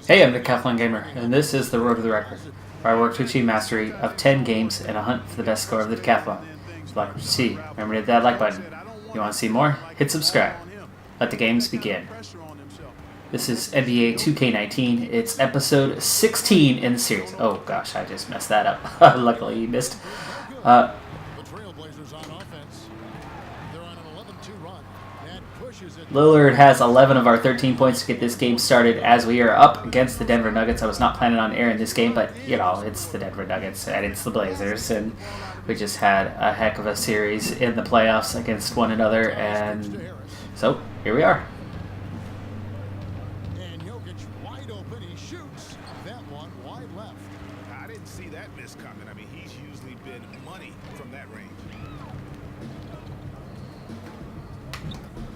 Hey, I'm Decathlon Gamer, and this is the Road to the Record, where I work to achieve mastery of 10 games in a hunt for the best score of the Decathlon. If you like what you see, remember to hit that like button. If you want to see more, hit subscribe. Let the games begin. This is NBA 2K19. It's episode 16 in the series. Oh gosh, I just messed that up. Luckily you missed. Lillard has 11 of our 13 points to get this game started as we are up against the Denver Nuggets. I was not planning on airing this game, but, you know, it's the Denver Nuggets and it's the Blazers, and we just had a heck of a series in the playoffs against one another, and so here we are. Wide open, he shoots that one wide left. I didn't see that miss coming. I mean, he's usually been money from that range.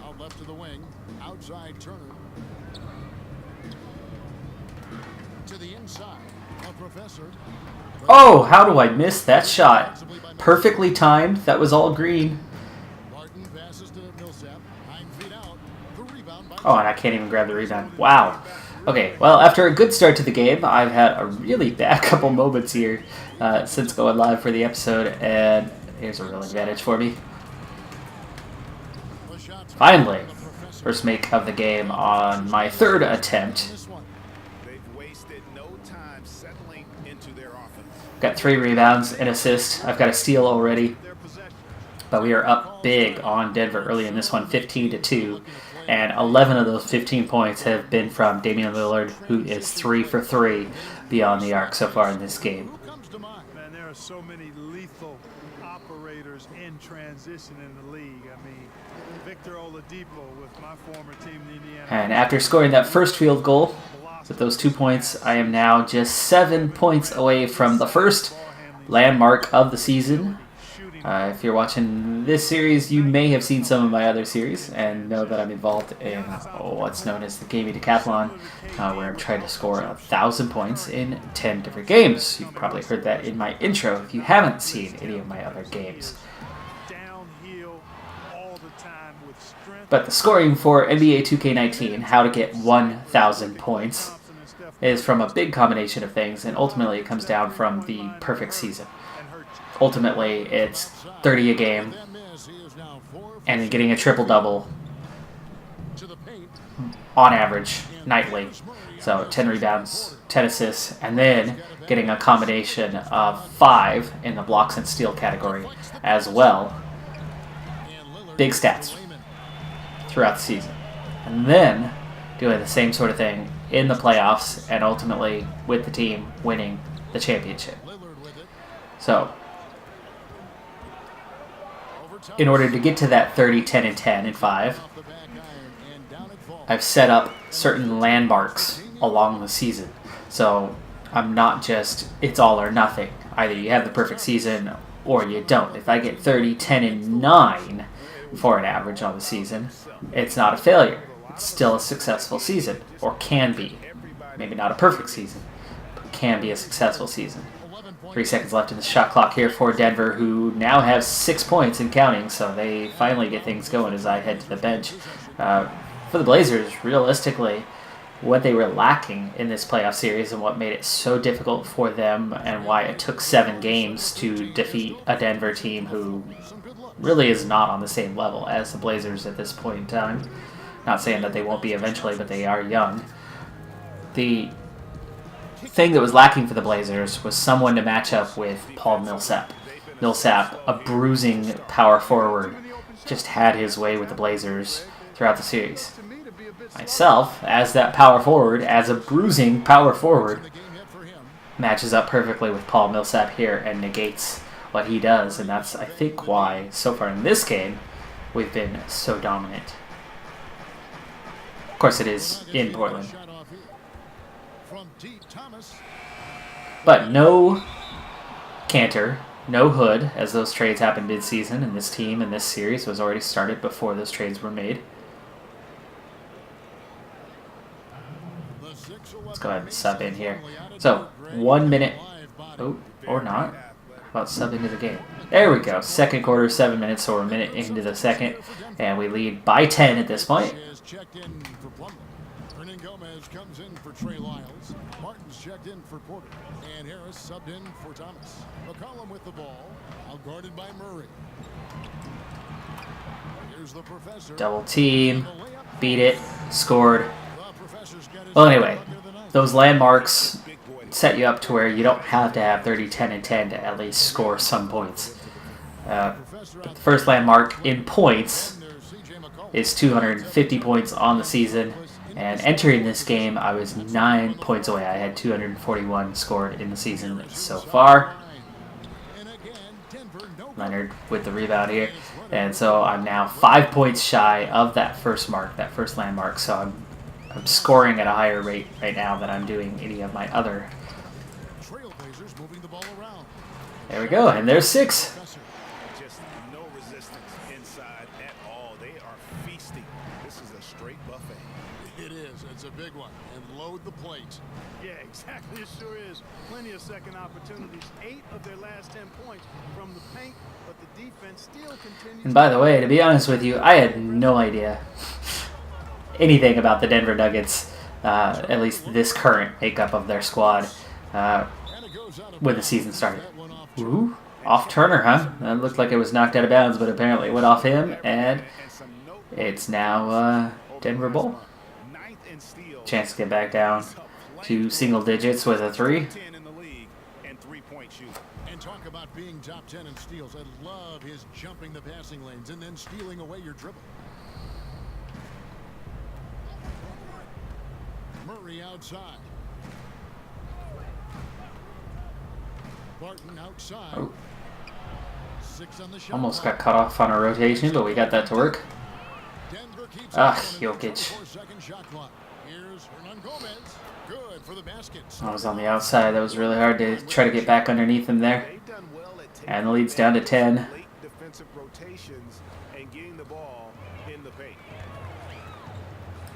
Out left to the wing, outside Turner. To the inside, a Professor. Oh, how do I miss that shot? Perfectly timed. That was all green. Oh, and I can't even grab the rebound. Wow. Okay, well, after a good start to the game, I've had a really bad couple moments here since going live for the episode, and here's a real advantage for me. Finally, first make of the game on my third attempt. Got 3 rebounds, an assist. I've got a steal already, but we are up big on Denver early in this one, 15-2. And 11 of those 15 points have been from Damian Lillard, who is 3 for 3 beyond the arc so far in this game. Man, there are so many lethal operators in transition in the league. I mean, Victor Oladipo with my former team, the Indiana. And after scoring that first field goal with those 2 points, I am now just 7 points away from the first landmark of the season. If you're watching this series, you may have seen some of my other series and know that I'm involved in what's known as the Gaming Decathlon, where I'm trying to score 1,000 points in 10 different games. You've probably heard that in my intro if you haven't seen any of my other games. But the scoring for NBA 2K19, how to get 1,000 points, is from a big combination of things, and ultimately it comes down from the perfect season. Ultimately, it's 30 a game, and then getting a triple-double on average nightly. So 10 rebounds, 10 assists, and then getting a combination of 5 in the blocks and steal category as well. Big stats throughout the season. And then doing the same sort of thing in the playoffs, and ultimately with the team winning the championship. So in order to get to that 30, 10, and 10 and 5, I've set up certain landmarks along the season. So I'm not just, it's all or nothing. Either you have the perfect season or you don't. If I get 30, 10, and 9 for an average on the season, it's not a failure. It's still a successful season, or can be. Maybe not a perfect season, but can be a successful season. 3 seconds left in the shot clock here for Denver, who now have 6 points and counting, so they finally get things going as I head to the bench. For the Blazers, realistically, what they were lacking in this playoff series and what made it so difficult for them and why it took 7 games to defeat a Denver team who really is not on the same level as the Blazers at this point in time. Not saying that they won't be eventually, but they are young. The thing that was lacking for the Blazers was someone to match up with Paul Millsap. Millsap, a bruising power forward, just had his way with the Blazers throughout the series. Myself, as that power forward, as a bruising power forward, matches up perfectly with Paul Millsap here and negates what he does, and that's, I think, why so far in this game we've been so dominant. Of course, it is in Portland. But no Cantor, no Hood, as those trades happened mid-season, and this team and this series was already started before those trades were made. Let's go ahead and sub in here. So, 1 minute. Oh, or not. How about sub into the game? There we go. Second quarter, 7 minutes, so we're a minute into the second, and we lead by 10 at this point. checked in for Plumlee. Hernan Gomez comes in for Trey Lyles. Martin's checked in for Porter. And Harris subbed in for Thomas. McCollum with the ball. Out guarded by Murray. Here's the professor. Double team. Beat it. Scored. Well, anyway, those landmarks set you up to where you don't have to have 30, 10, and 10 to at least score some points. But the first landmark in points is 250 points on the season. And entering this game, I was 9 points away. I had 241 scored in the season so far. Leonard with the rebound here. And so I'm now 5 points shy of that first mark, that first landmark. So I'm scoring at a higher rate right now than I'm doing any of my other. There we go, and there's 6. Just no resistance inside at all. They are feasting. This is a straight buffet. It is. It's a big one. And load the plate. Yeah, exactly. It sure is. Plenty of second opportunities. 8 of their last 10 points from the paint, but the defense still continues. And by the way, to be honest with you, I had no idea anything about the Denver Nuggets, at least this current makeup of their squad, when the season started. Ooh, off Turner, huh? That looked like it was knocked out of bounds, but apparently it went off him, and it's now Denver ball. Chance to get back down to single digits with a 3. And talk about being top 10 in steals. I love his jumping the passing lanes and then stealing away your dribble. Murray outside. Barton outside. Oh. 6 on the shot. Almost got cut off on a rotation, but we got that to work. Jokic. I was on the outside. That was really hard to try to get back underneath him there. And the lead's down to 10.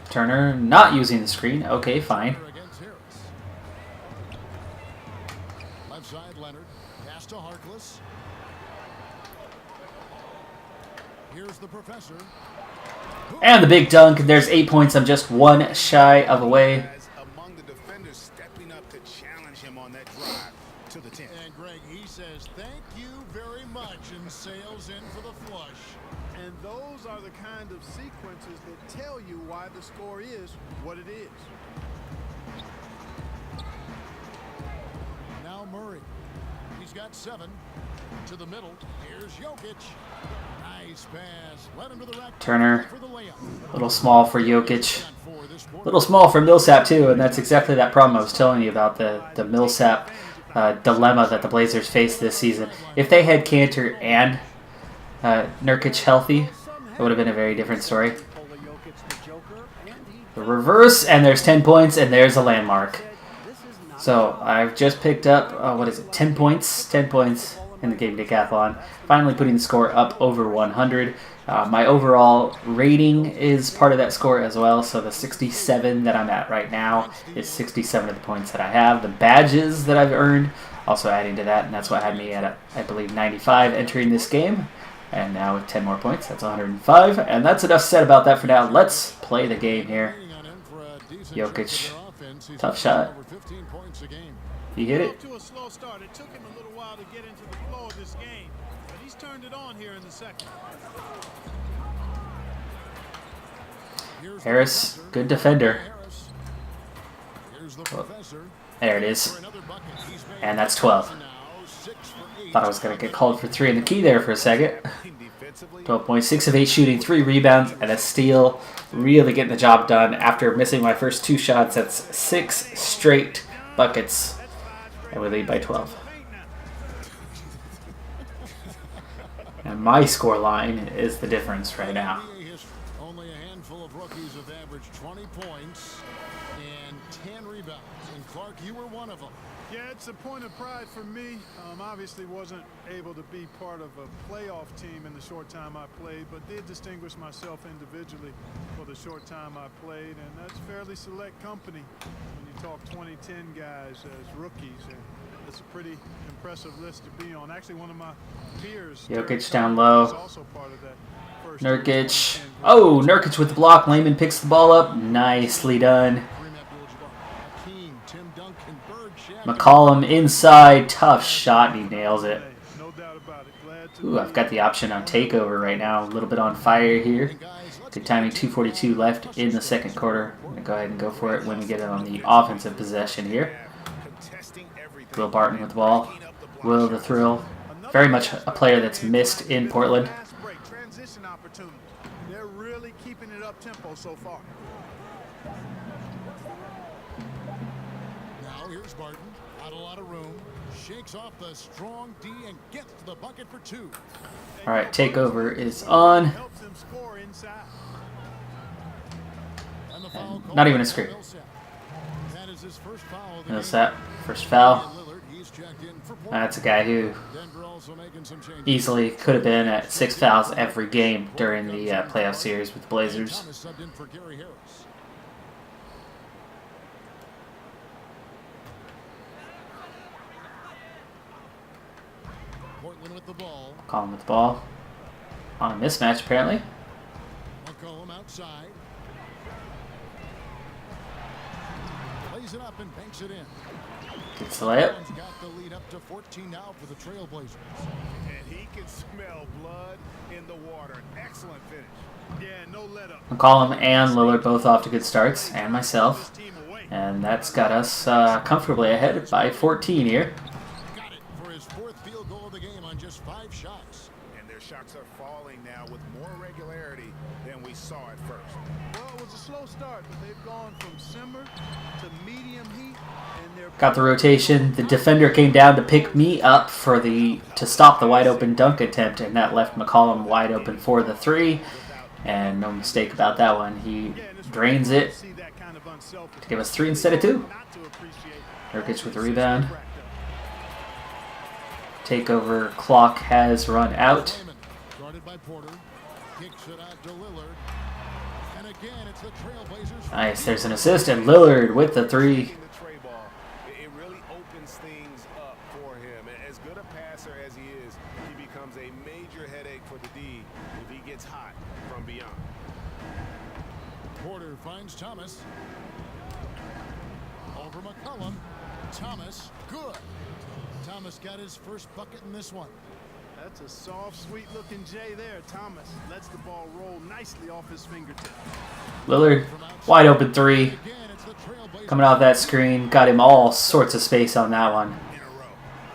Turner not using the screen. Okay, fine. Left side, Leonard. Pass to Harkless. Here's the professor. And the big dunk. There's 8 points. I'm just 1 shy of away. Among the defenders stepping up to challenge him on that drive to the 10. And Greg, he says thank you very much and sails in for the flush. And those are the kind of sequences that tell you why the score is what it is. Now Murray. He's got 7. To the middle. Here's Jokic. Nice pass. Let him to the rack. Turner. A little small for Jokic. A little small for Millsap too, and that's exactly that problem I was telling you about, the Millsap dilemma that the Blazers face this season. If they had Cantor and Nurkic healthy, it would have been a very different story. The reverse, and there's 10 points, and there's a landmark. So I've just picked up, 10 points? 10 points in the game Decathlon. Finally putting the score up over 100. My overall rating is part of that score as well, so the 67 that I'm at right now is 67 of the points that I have. The badges that I've earned also adding to that, and that's what had me at, I believe, 95 entering this game. And now with 10 more points, that's 105. And that's enough said about that for now. Let's play the game here. Jokic, tough shot. He hit it. To a slow start. It took him a little while to get into the flow of this game, but he's turned it on here in the second. Harris, good defender. Oh, there it is. And that's 12. Thought I was going to get called for 3 in the key there for a second. 12 points, 6 of 8 shooting, 3 rebounds, and a steal. Really getting the job done after missing my first 2 shots. That's 6 straight buckets. And we lead by 12. And my score line is the difference right now. Only a handful of rookies have averaged 20 points and 10 rebounds. And Clark, you were one of them. Yeah, it's a point of pride for me. Obviously wasn't able to be part of a playoff team in the short time I played, but did distinguish myself individually for the short time I played, and that's fairly select company when you talk 2010 guys as rookies, and it's a pretty impressive list to be on. Actually, one of my peers, Jokic down low. was also part of that Nurkic. Oh, Nurkic with the block. Lehman picks the ball up. Nicely done. McCollum inside. Tough shot, and he nails it. Ooh, I've got the option on takeover right now. A little bit on fire here. Good timing, 2:42 left in the second quarter. I'm going to go ahead and go for it when we get it on the offensive possession here. Will Barton with the ball. Will the Thrill. Very much a player that's missed in Portland. Transition opportunity. They're really keeping it up tempo so far. Now here's Barton. Not a lot of room. Shakes off the strong D and gets to the bucket for 2. All right, takeover is on. Helps him score inside. And the foul Not even a screen. That is his first foul of the Notice game. that. First foul. Lillard, he's checked in for Portland. That's a guy who Denver also making some changes. easily could have been at 6 fouls every game during the playoff series with the Blazers. Thomas subbed in for Gary Harris. Portland with the ball. McCollum with the ball. On a mismatch, apparently. McCollum outside. Lays it up and banks it in. Gets the layup. He's got the lead up to 14 now for the Trailblazers. And he can smell blood in the water. An excellent finish. Yeah, no let up. McCollum and Lillard both off to good starts, and myself. And that's got us comfortably ahead by 14 here. Got it for his 4th field goal of the game on just 5 shots. And their shots are falling now with more regularity than we saw at first. Well, it was a slow start, but they've gone from simmer to medium heat, and they're Got the rotation. The defender came down to pick me up to stop the wide open dunk attempt, and that left McCollum wide open for the 3. And no mistake about that one. He drains it to give us 3 instead of 2. Nurkic with the rebound. Takeover clock has run out. Guarded by Porter. Kicks it out to Lillard. And again, it's the Trailblazers. Nice. There's an assist, and Lillard with the 3. The tray ball, it really opens things up for him. As good a passer as he is, he becomes a major headache for the D if he gets hot from beyond. Porter finds Thomas. Over McCollum. Thomas, good. Thomas got his first bucket in this one. That's a soft, sweet-looking J there. Thomas lets the ball roll nicely off his fingertip. Lillard, wide open 3. Again, it's the Trailblazers. Coming off that screen, got him all sorts of space on that one.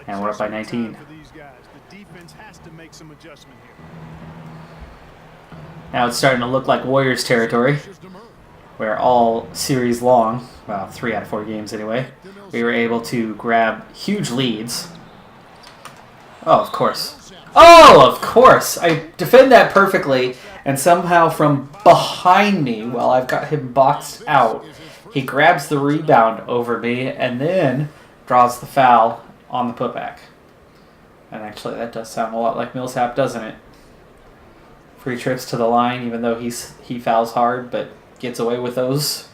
And we're up by 19. For these guys, the defense has to make some adjustment here. Now it's starting to look like Warriors territory, where all series long, well, 3 out of 4 games anyway, we were able to grab huge leads. Oh, of course. Oh, of course! I defend that perfectly, and somehow from behind me, while I've got him boxed out, he grabs the rebound over me and then draws the foul on the putback. And actually, that does sound a lot like Millsap, doesn't it? Free trips to the line, even though he fouls hard, but gets away with those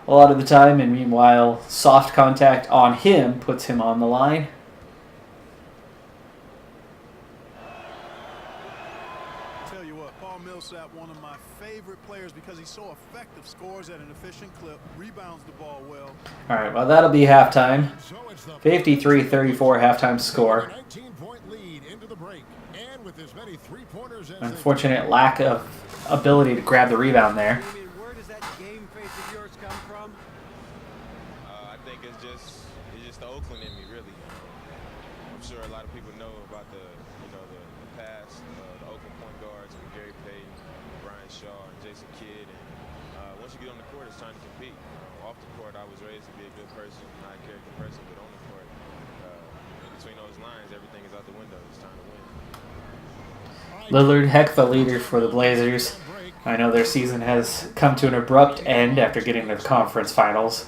a lot of the time. And meanwhile, soft contact on him puts him on the line. Tell you what, Paul Millsap, one of my favorite players because he's so effective, scores at an efficient clip, rebounds the ball well. All right, well, that'll be halftime. So it's the 53-34 halftime score. 19-point lead into the break. And with as many 3-pointers as Unfortunate lack of ability to grab the rebound there. Where does that game face of yours come from? I think it's just the Oakland in me, really. I'm sure a lot of people know about the past, the Oakland point guards with Gary Payton, Brian Shaw, and Jason Kidd. And once you get on the court, it's time to compete. Off the court, I was raised to be a good person, high character person, but on the court, between those lines, everything is out the window. It's time to win. Lillard, heck of a leader for the Blazers. I know their season has come to an abrupt end after getting to the conference finals,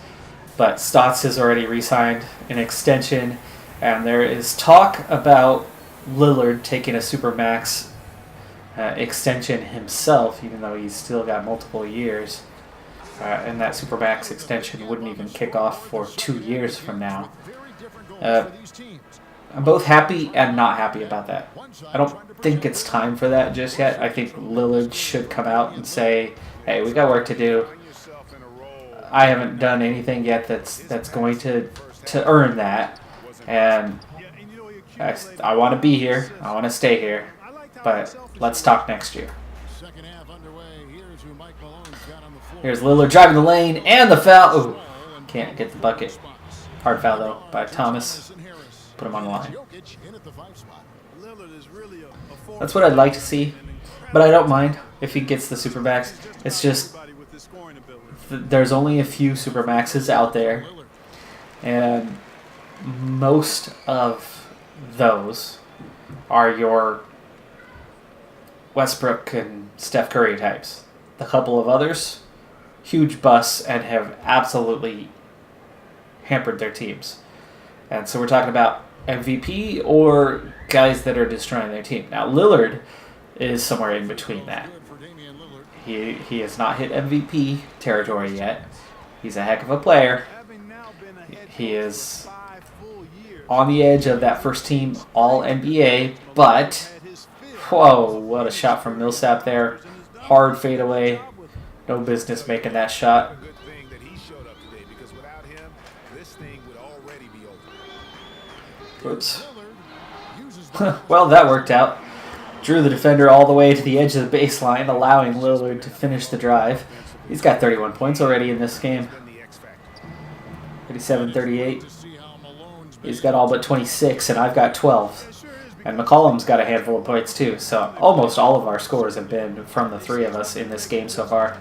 but Stotts has already re-signed an extension, and there is talk about Lillard taking a Supermax extension himself, even though he's still got multiple years. And that Supermax extension wouldn't even kick off for 2 years from now. I'm both happy and not happy about that. I don't think it's time for that just yet. I think Lillard should come out and say, hey, we got work to do. I haven't done anything yet that's going to earn that. And I want to be here. I want to stay here. But let's talk next year. Here's Lillard driving the lane and the foul. Ooh, can't get the bucket. Hard foul, though, by Thomas. Put him on the line. That's what I'd like to see. But I don't mind if he gets the Supermax. It's just there's only a few Supermaxes out there. And most of those are your Westbrook and Steph Curry types. The couple of others, huge busts and have absolutely hampered their teams. And so we're talking about MVP or guys that are destroying their team. Now Lillard is somewhere in between that. He has not hit MVP territory yet. He's a heck of a player. He is on the edge of that first team All-NBA, but whoa, what a shot from Millsap there. Hard fadeaway. No business making that shot. Oops. Well, that worked out. Drew the defender all the way to the edge of the baseline, allowing Lillard to finish the drive. He's got 31 points already in this game. 37-38. He's got all but 26, and I've got 12. And McCollum's got a handful of points too, so almost all of our scores have been from the three of us in this game so far.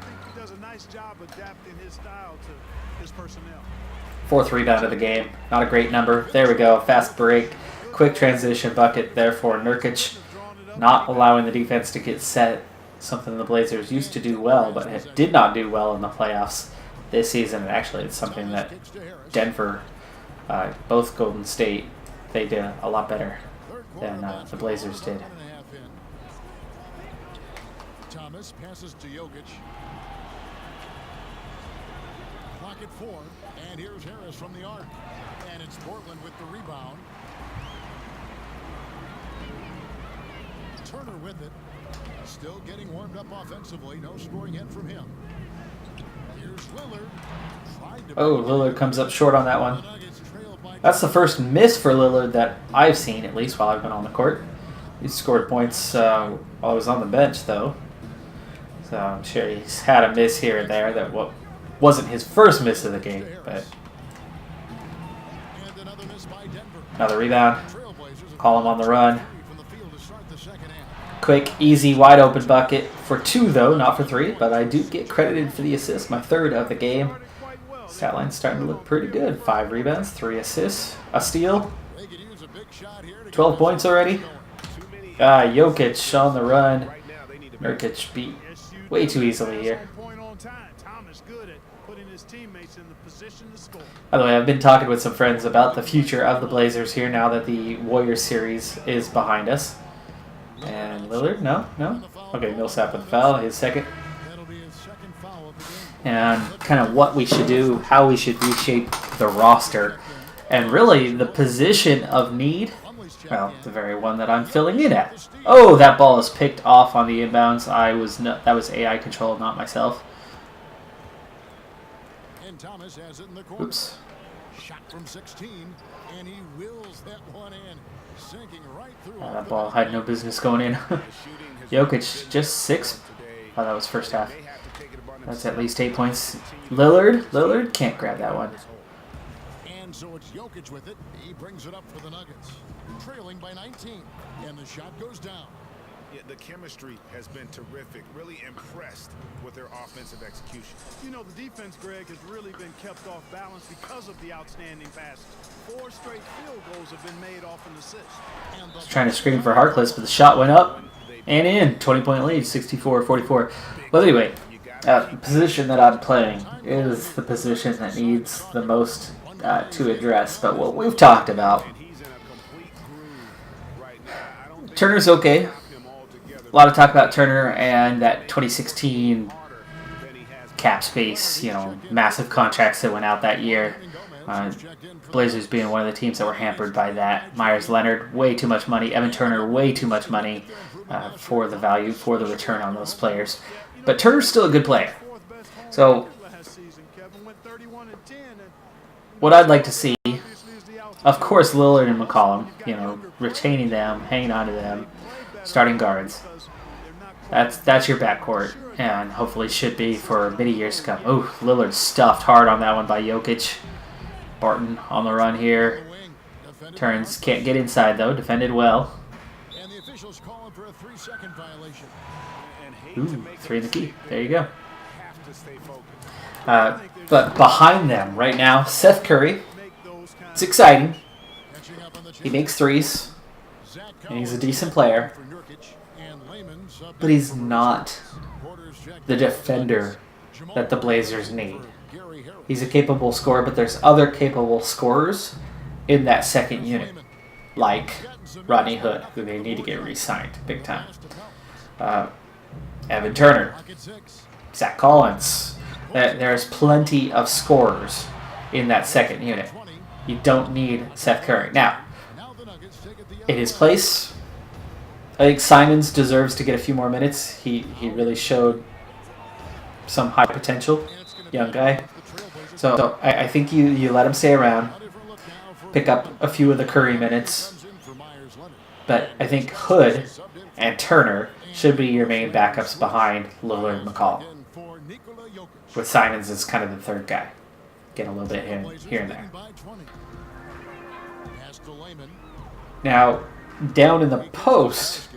Fourth rebound of the game. Not a great number. There we go. Fast break. Quick transition bucket there for Nurkic. Not allowing the defense to get set. Something the Blazers used to do well, but did not do well in the playoffs this season. And actually, it's something that Denver, both Golden State, they did a lot better than the Blazers did. Thomas passes to Jokic. Clock at 4, and here's Harris from the arc, and it's Portland with the rebound. Turner with it, still getting warmed up offensively. No scoring yet from him. Here's Lillard. Oh, Lillard comes up short on that one. That's the first miss for Lillard that I've seen, at least while I've been on the court. He scored points while I was on the bench, though. So I'm sure he's had a miss here and there that wasn't his first miss of the game. But another rebound. Call him on the run. Quick, easy, wide open bucket for 2, though, not for 3. But I do get credited for the assist, my 3rd of the game. Stat line's starting to look pretty good. 5 rebounds, 3 assists, a steal. 12 points already. Jokic on the run. Nurkic beat way too easily here. By the way, I've been talking with some friends about the future of the Blazers here now that the Warriors series is behind us. And Lillard, no. Okay, Millsap with the foul, his second. And kind of what we should do, how we should reshape the roster. And really, the position of need, well, the very one that I'm filling in at. Oh, that ball is picked off on the inbounds. That was AI control, not myself. Oops. Shot from 16, and he wills that one in, sinking right through. That ball had no business going in. Jokic just 6. Oh, that was first half. That's at least 8 points. Lillard can't grab that one. And so it's Jokic with it. He brings it up for the Nuggets, trailing by 19, and the shot goes down. Yeah, the chemistry has been terrific. Really impressed with their offensive execution. You know, the defense, Greg, has really been kept off balance because of the outstanding passes. 4 straight field goals have been made off an assist. I was trying to screen for Harkless, but the shot went up and in. 20-point lead, 64-44. Well, anyway, the position that I'm playing is the position that needs the most to address. But what we've talked about, Turner's okay. A lot of talk about Turner and that 2016 cap space, massive contracts that went out that year. Blazers being one of the teams that were hampered by that. Myers Leonard, way too much money. Evan Turner, way too much money for the value, for the return on those players. But Turner's still a good player. So, what I'd like to see, of course, Lillard and McCollum, retaining them, hanging on to them, starting guards. That's your backcourt, and hopefully should be for many years to come. Oh, Lillard stuffed hard on that one by Jokic. Barton on the run here. Turns, can't get inside though. Defended well. Ooh, 3 in the key. There you go. But behind them right now, Seth Curry. It's exciting. He makes threes, and he's a decent player. But he's not the defender that the Blazers need. He's a capable scorer, but there's other capable scorers in that second unit, like Rodney Hood, who they need to get re-signed big time. Evan Turner, Zach Collins. There's plenty of scorers in that second unit. You don't need Seth Curry. Now, in his place, I think Simons deserves to get a few more minutes. He really showed some high potential, young guy. So I think you let him stay around, pick up a few of the Curry minutes. But I think Hood and Turner should be your main backups behind Lillard and McCollum, with Simons as kind of the third guy. Get a little bit here and there. Now, down in the post,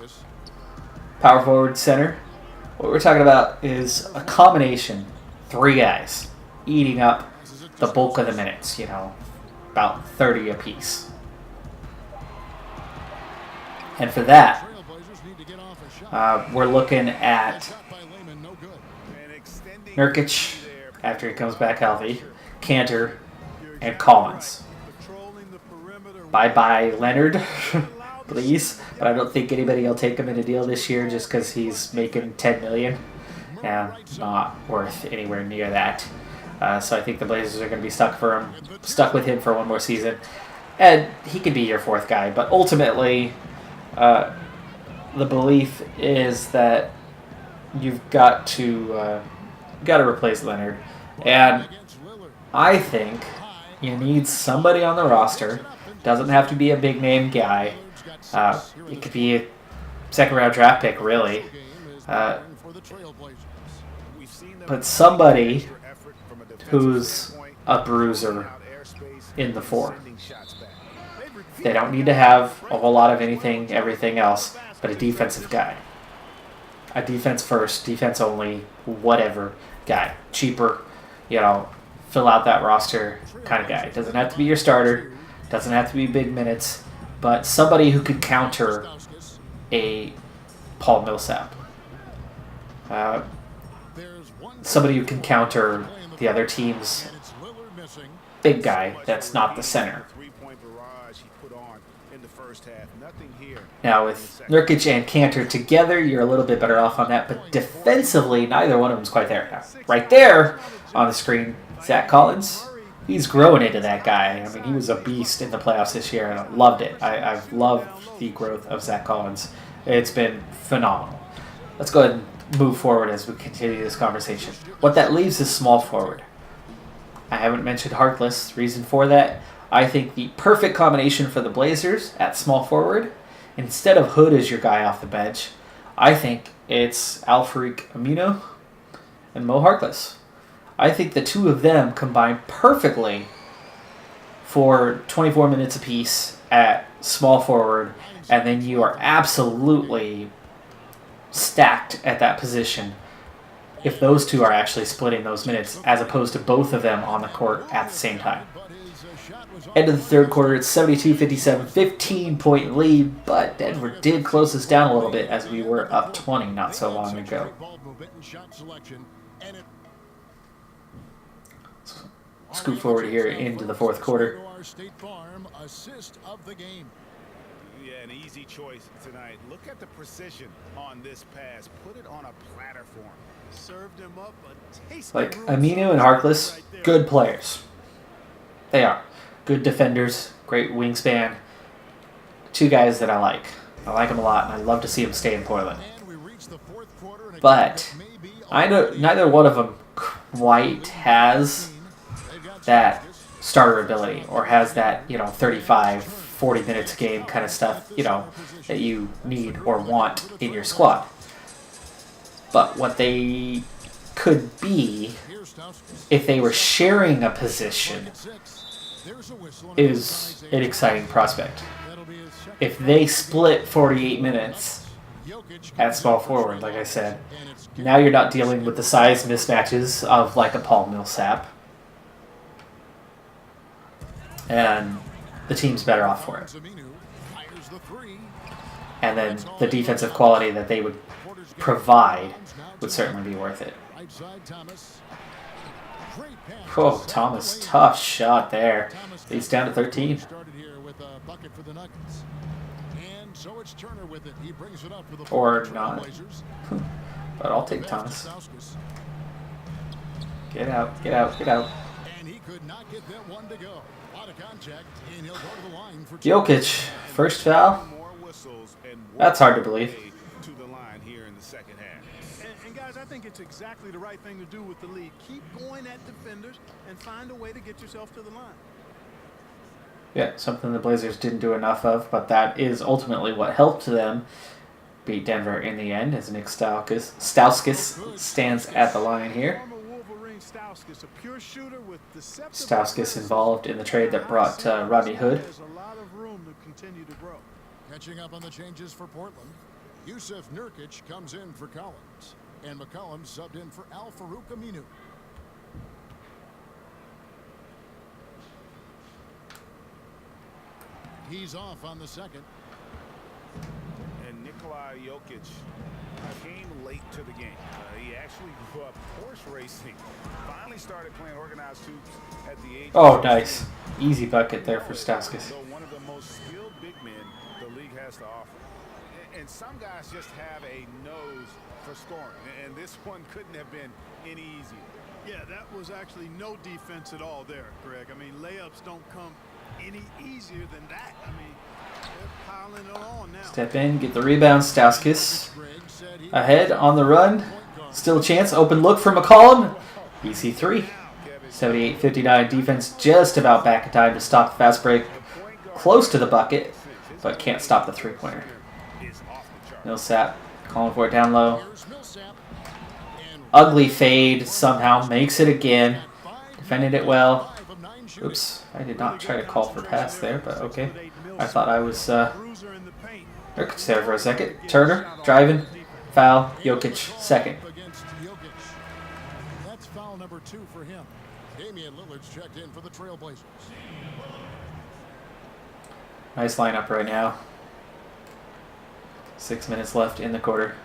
power forward, center, what we're talking about is a combination, 3 guys eating up the bulk of the minutes, about 30 apiece. And for that, we're looking at Nurkic, after he comes back healthy, Cantor, and Collins. Bye-bye, Leonard, please. But I don't think anybody will take him in a deal this year just because he's making $10 million. Yeah, not worth anywhere near that. So I think the Blazers are going to be stuck with him for one more season. And he could be your 4th guy. But ultimately, the belief is that you've got to replace Leonard. And I think you need somebody on the roster. Doesn't have to be a big name guy. It could be a 2nd-round draft pick, really. But somebody who's a bruiser in the 4. They don't need to have a whole lot of everything else, but a defensive guy. A defense first, defense only, whatever guy. Cheaper, fill out that roster kind of guy. It doesn't have to be your starter. Doesn't have to be big minutes, but somebody who could counter a Paul Millsap. Somebody who can counter the other team's big guy that's not the center. Now, with Nurkic and Cantor together, you're a little bit better off on that, but defensively, neither one of them's quite there. Now, right there on the screen, Zach Collins. He's growing into that guy. I mean, he was a beast in the playoffs this year, and I loved it. I've loved the growth of Zach Collins. It's been phenomenal. Let's go ahead and move forward as we continue this conversation. What that leaves is small forward. I haven't mentioned Harkless. Reason for that, I think the perfect combination for the Blazers at small forward, instead of Hood as your guy off the bench, I think it's Al-Farouq Aminu and Mo Harkless. I think the two of them combine perfectly for 24 minutes apiece at small forward, and then you are absolutely stacked at that position if those two are actually splitting those minutes, as opposed to both of them on the court at the same time. End of the third quarter, it's 72-57, 15-point lead, but Denver did close this down a little bit as we were up 20 not so long ago. Scoot forward here into the fourth quarter. Yeah, an easy choice tonight. Look at the precision on this pass. Put it on a platter for him. Served him up a tasty Aminu and Harkless, good players. They are. Good defenders, great wingspan. Two guys that I like. I like them a lot, and I'd love to see them stay in Portland. But neither one of them quite has that starter ability or has that, 35, 40 minutes a game kind of stuff, that you need or want in your squad. But what they could be, if they were sharing a position, is an exciting prospect. If they split 48 minutes at small forward, like I said, now you're not dealing with the size mismatches of like a Paul Millsap. And the team's better off for it. And then the defensive quality that they would provide would certainly be worth it. Oh, Thomas, tough shot there. He's down to 13. Or not. But I'll take Thomas. Get out, get out, get out. Jokic, first foul. That's hard to believe. And guys, I think it's exactly the right thing to do with the lead. Keep going at defenders and find a way to get yourself to the line. Yeah, something the Blazers didn't do enough of, but that is ultimately what helped them beat Denver in the end, as Nick Stauskas stands at the line here. Stauskas involved in the trade that brought Rodney Hood. Catching up on the changes for Portland, Yusuf Nurkic comes in for Collins, and McCollum subbed in for Al-Farouq Aminu. He's off on the second. And Nikola Jokic came late to the game. He actually grew up horse racing. Finally started playing organized hoops at the age of 16. Nice. Easy bucket there for Stauskas. One of the most skilled big men the league has to offer. And some guys just have a nose for scoring. And this one couldn't have been any easier. Yeah, that was actually no defense at all there, Greg. I mean, layups don't come any easier than that. I mean, they're piling it on now. Step in, get the rebound. Stauskas ahead on the run. Still a chance. Open look for McCollum. Easy three. 78-59 defense, just about back in time to stop the fast break. Close to the bucket, but can't stop the three-pointer. Millsap calling for it down low. Ugly fade somehow. Makes it again. Defended it well. Oops, I did not try to call for pass there, but okay. I thought I was Nurkic there for a second. Turner, driving, foul, Jokic, second. That's foul number 2 for him. Damian Lillard's checked in for the Trailblazers. Nice lineup right now. 6 minutes left in the quarter.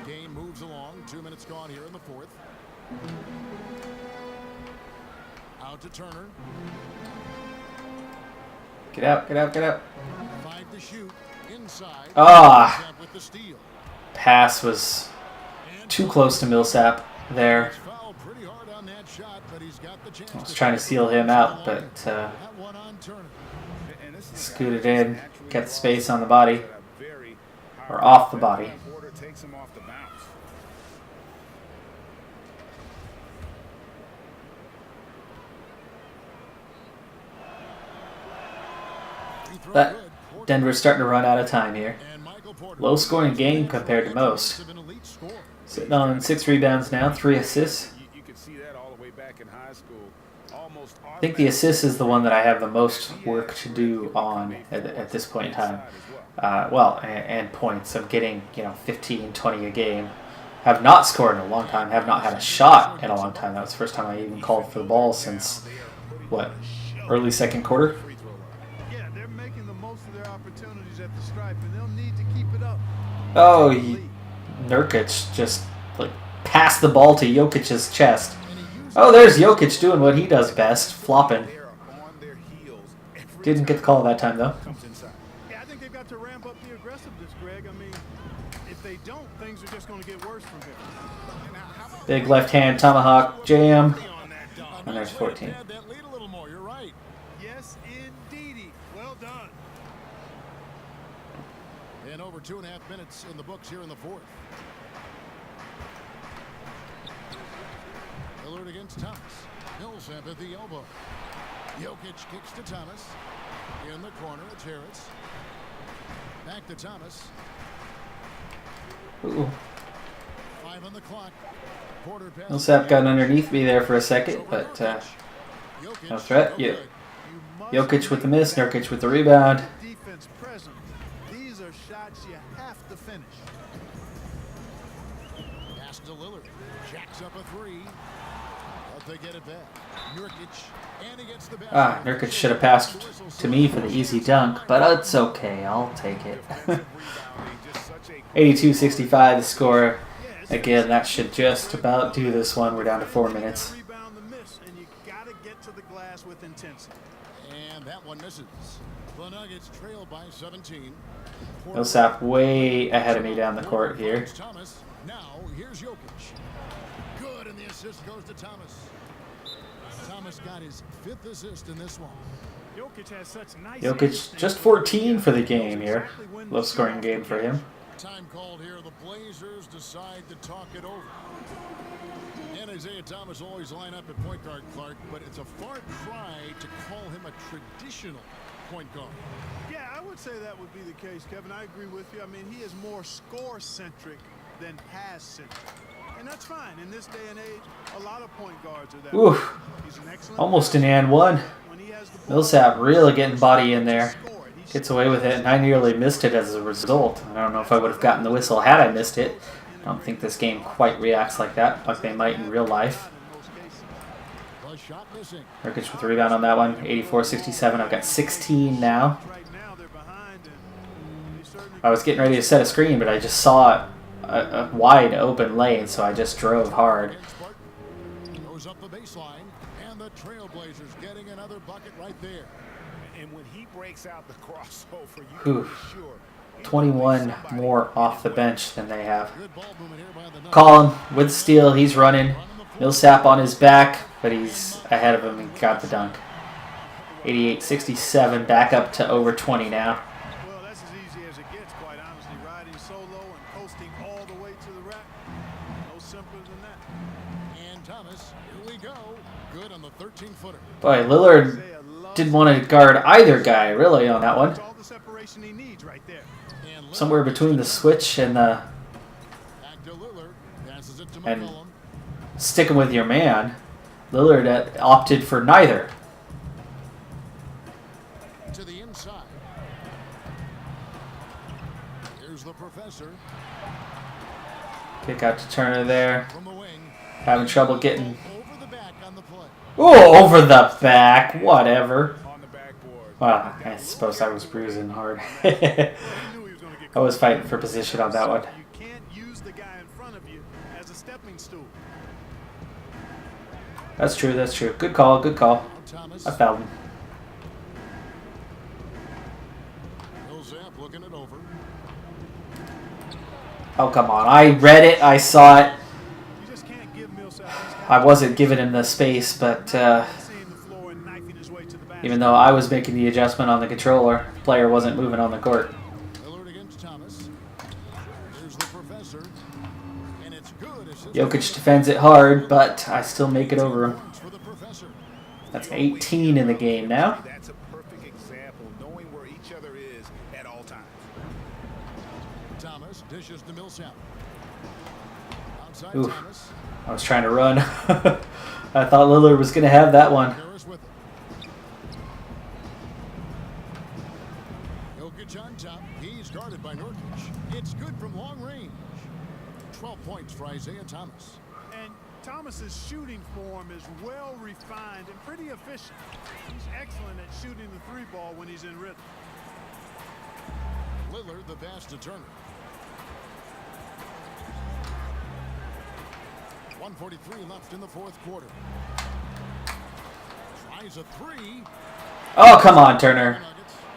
Game moves along. 2 minutes gone here in the fourth. Out to Turner. Get out, get out, get out. 5 to shoot. Inside. Ah! Pass was too close to Millsap there. I was trying to seal him out, but scooted in, kept the space on the body, or off the body. But Denver's starting to run out of time here. Low scoring game compared to most. Sitting on 6 rebounds now, 3 assists. I think the assist is the one that I have the most work to do on at this point in time. And points. I'm getting 15, 20 a game. Have not scored in a long time. Have not had a shot in a long time. That was the first time I even called for the ball since, early second quarter. Yeah, they're making the most of their opportunities at the stripe, and they'll need to keep it up. Oh, Nurkic just passed the ball to Jokic's chest. Oh, there's Jokic doing what he does best, flopping. Didn't get the call that time, though. Yeah, I think they've got to ramp up the aggressiveness, Greg. I mean, if they don't, things are just going to get worse from here. Big left hand tomahawk jam. And there's 14. Add that lead a little more. You're right. Yes, indeedy. Well done. And over 2.5 minutes in the books here in the fourth. Lillard against Thomas. Millsap at the elbow. Jokic kicks to Thomas. In the corner, it's Harris. Back to Thomas. Ooh. 5 on the clock. Porter passes. Millsap got underneath me there for a second, but no threat. Yeah. Jokic with the miss, Nurkic with the rebound. Defense present. These are shots you have to finish. Pass to Lillard. Jacks up a three. But they get it back. Nurkic. And he gets the back. Nurkic should have passed to me for the easy dunk, but it's okay. I'll take it. 82-65 the score. Again, that should just about do this one. We're down to 4 minutes. Rebound the miss, and you got to get to the glass with intensity. And that one misses. The Nuggets trail by 17. Millsap way ahead of me down the court here. Thomas. Now here's Jokic. Good, and the assist goes to Thomas. Thomas got his 5th assist in this one. Jokic has such nice Jokic just 14 for the game here. Low scoring game for him. Time called here. The Blazers decide to talk it over. And Isaiah Thomas will always line up at point guard, Clark, but it's a far cry to call him a traditional point guard. Yeah, I would say that would be the case, Kevin. I agree with you. I mean, he is more score-centric than pass-centric. And that's fine. In this day and age, a lot of point guards are that way. Oof. He's an excellent Almost an and one. when he has the ball. Millsap really getting body in there. Gets away with it, and I nearly missed it as a result. I don't know if I would have gotten the whistle had I missed it. I don't think this game quite reacts like that, like they might in real life. Nurkic with the rebound on that one, 84-67. I've got 16 now. I was getting ready to set a screen, but I just saw a wide open lane, so I just drove hard. Goes up the baseline, and the Trailblazers getting another bucket right there. And when he breaks out the crossover, you Whew. can be sure. 21 more off the bench than they have. Good ball movement here by the Nuggets. Collin with steal, he's running. Millsap on his back, but he's ahead of him and got the dunk. 88-67, back up to over 20 now. Well, that's as easy as it gets, quite honestly. Riding solo and coasting all the way to the rack. No simpler than that. And Thomas, here we go. Good on the 13-footer. Boy, Lillard didn't want to guard either guy, really, on that one. That's all the separation he needs right there. And Lillard Somewhere between the switch and the back to Lillard. Passes it to And- McCollum. sticking with your man. Lillard opted for neither. To the inside. Here's the professor Kick out to Turner there. from the wing. Having trouble getting... Over the back on the play. Oh, over the back. Whatever. On the backboard. Well, I suppose I was bruising hard. He knew he was going to get I was fighting for position on that one. You can't use the guy in front of you as a stepping stool. That's true, that's true. Good call, good call. Thomas. I fouled him. Millsap looking it over. Oh, come on. I read it. I saw it. You just can't give Millsap these guys I wasn't giving him the space, but seeing the floor and knifing his way to the basket. even though I was making the adjustment on the controller, the player wasn't moving on the court. Lillard against Thomas. Here's the professor. And it's good. Assist Jokic defends it hard, but I still make it over him. for the professor. That's 18 in the game now. That's a perfect example, knowing where each other is at all times. Thomas dishes to Millsap. Outside Oof. Thomas. I was trying to run. I thought Lillard was going to have that one. Harris with it. Jokic on top. He's guarded by Nurkic. It's good from long range. 12 points for Isaiah Thomas. And Thomas's shooting form is well refined and pretty efficient. He's excellent at shooting the three ball when he's in rhythm. Lillard the pass to Turner. 1:43 left in the fourth quarter. Tries a three. Oh, come on, Turner.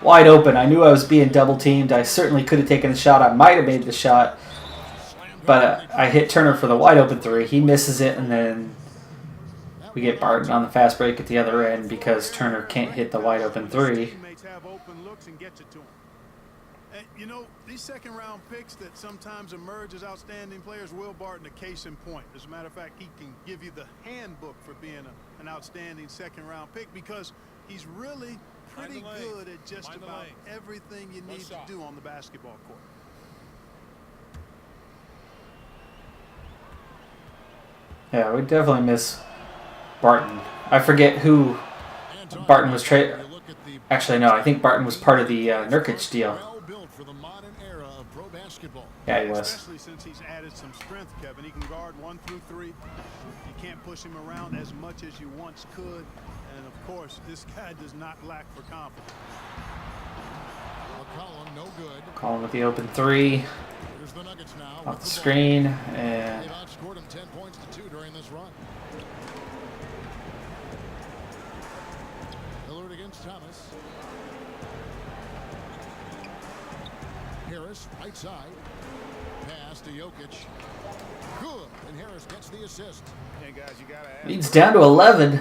Wide open. I knew I was being double teamed. I certainly could have taken the shot. I might have made the shot. But I hit Turner for the wide open three. He misses it, and then we get Barton on the fast break at the other end because Turner can't hit the wide open three. You know, these second-round picks that sometimes emerge as outstanding players, Will Barton, a case in point. As a matter of fact, he can give you the handbook for being an outstanding second-round pick because he's really pretty good at just about everything you need to do on the basketball court. Yeah, we definitely miss Barton. I forget who Barton was traded. Actually, no, I think Barton was part of the Nurkic deal. Yeah, he was. Especially since he's added some strength, Kevin. He can guard 1 through 3. You can't push him around as much as you once could. And, of course, this guy does not lack for confidence. McCollum, no good. Calling with the open three. Here's the Nuggets now. Off the screen. And They've outscored him 10 points to 2 during this run. Lillard against Thomas. Harris, right side. Pass to Jokic. Good. And Harris gets the assist. Hey guys, you gotta ask leads down to 11.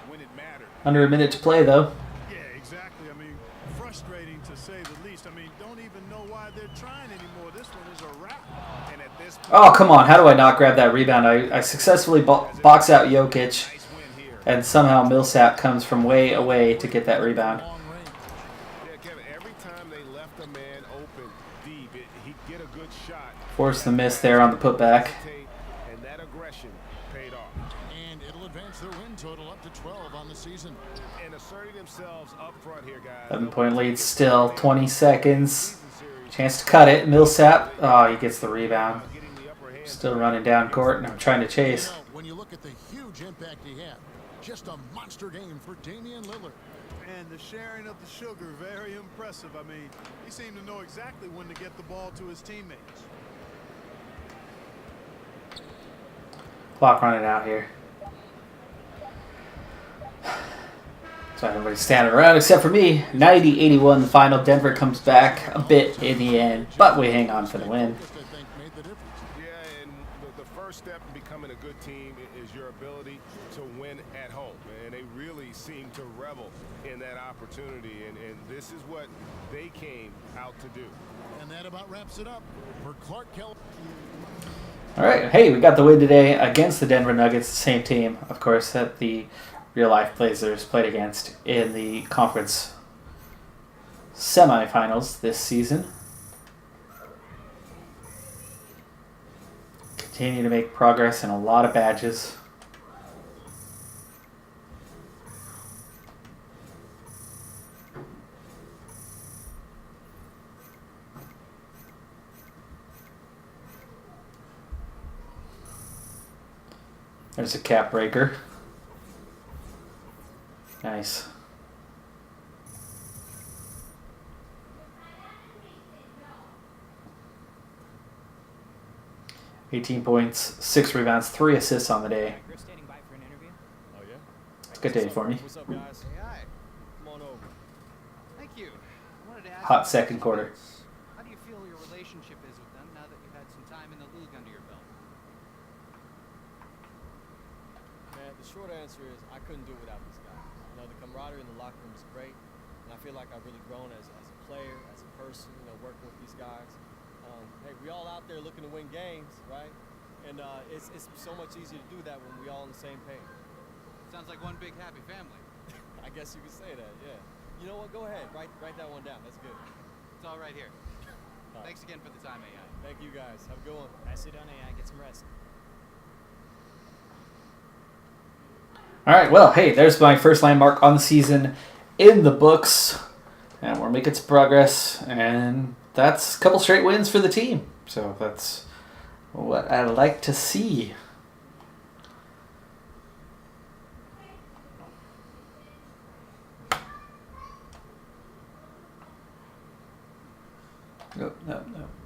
when it mattered. Under a minute to play, though. Yeah, exactly. I mean, frustrating to say the least. I mean, don't even know why they're trying anymore. This one is a wrap. And at this point, Oh, come on. How do I not grab that rebound? I successfully box out Jokic, nice win here. and somehow Millsap comes from way away to get that rebound. Long range. Yeah, Kevin, every time they left a man open deep, he'd get a good shot. Forced the miss there on the putback. And that aggression paid off. And it'll advance their win total up to 12 on the season. And asserting themselves up front here, guys. 11-point lead still. 20 seconds. Chance to cut it. Millsap. Oh, he gets the rebound. Getting the upper hand. Still running down court, and I'm trying to chase. You know, when you look at the huge impact he had, just a monster game for Damian Lillard. And the sharing of the sugar, very impressive. I mean, he seemed to know exactly when to get the ball to his teammates. Clock running out here. So everybody's standing around except for me. 90-81 the final. Denver comes back a bit in the end, but we hang on for the win. Just, I think, made the difference. Yeah, and the first step in becoming a good team is your ability to win at home. And they really seem to revel in that opportunity. And this is what they came out to do. And that about wraps it up for Clark Kelly. All right, hey, we got the win today against the Denver Nuggets, the same team, of course, that the real-life Blazers played against in the Conference Semi-Finals this season. Continue to make progress in a lot of badges. There's a cap breaker. Nice. $18 points, 6 rebounds, 3 assists on the day. Griff standing by for an interview. Oh, yeah? It's a good day for me. What's up, guys? Hey, hi. Come on over. Thank you. I wanted to ask Hot you second quarter. How do you feel your relationship is with them now that you've had some time in the league under your belt? Man, the short answer is I couldn't do it without these guys. You know, the camaraderie in the locker room is great, and I feel like I've really grown as a player, as a person, you know, working with these guys. Hey, we all out there looking to win games, right? And it's so much easier to do that when we all on the same page. Sounds like one big happy family. I guess you could say that, yeah. You know what? Go ahead. Write that one down. That's good. It's all right here. All right. Thanks again for the time, AI. Thank you, guys. Have a good one. Nicely done, AI. Get some rest. All right, well, hey, there's my first landmark on the season in the books. And we're making some progress, and that's a couple straight wins for the team. So that's what I like to see. No,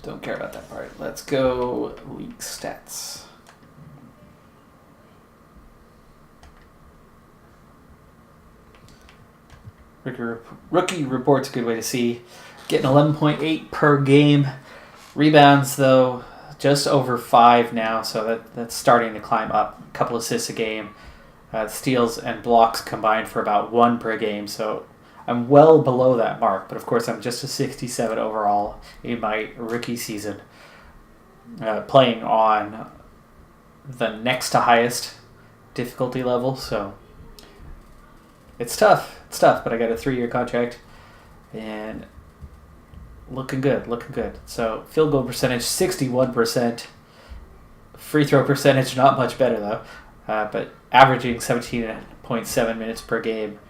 don't care about that part. Let's go league stats. Rookie report's a good way to see. Getting 11.8 per game. Rebounds, though, just over 5 now, so that's starting to climb up. A couple assists a game. Steals and blocks combined for about 1 per game, so I'm well below that mark. But of course, I'm just a 67 overall in my rookie season, playing on the next to highest difficulty level, so it's tough. But I got a 3-year contract, and looking good. So field goal percentage 61%, free throw percentage not much better though, but averaging 17.7 minutes per game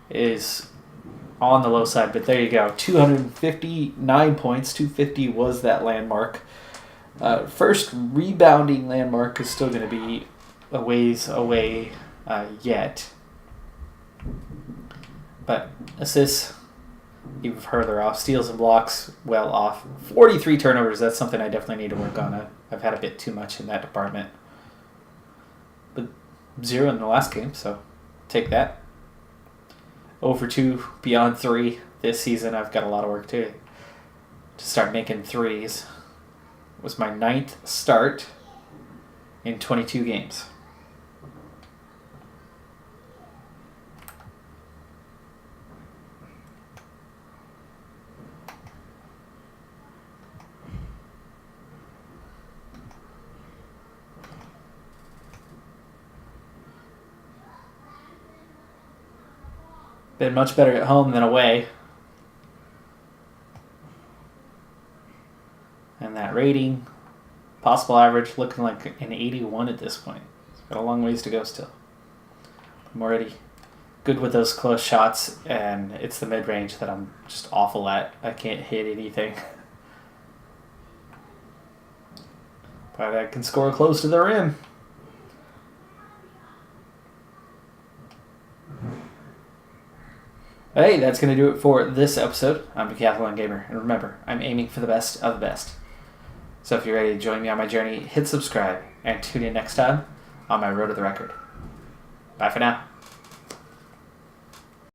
is on the low side. But there you go, 259 points. 250 was that landmark. First rebounding landmark is still going to be a ways away yet. But assists, even further off. Steals and blocks, well off. 43 turnovers, that's something I definitely need to work on. I've had a bit too much in that department. But 0 in the last game, so take that. 0 for 2 beyond 3 this season. I've got a lot of work to start making threes. It was my 9th start in 22 games. Been much better at home than away. And that rating, possible average, looking like an 81 at this point. It's got a long ways to go still. I'm already good with those close shots, and it's the mid-range that I'm just awful at. I can't hit anything. But I can score close to the rim. Hey, that's going to do it for this episode. I'm Decathlon Gamer, and remember, I'm aiming for the best of the best. So if you're ready to join me on my journey, hit subscribe, and tune in next time on my Road to the Record. Bye for now.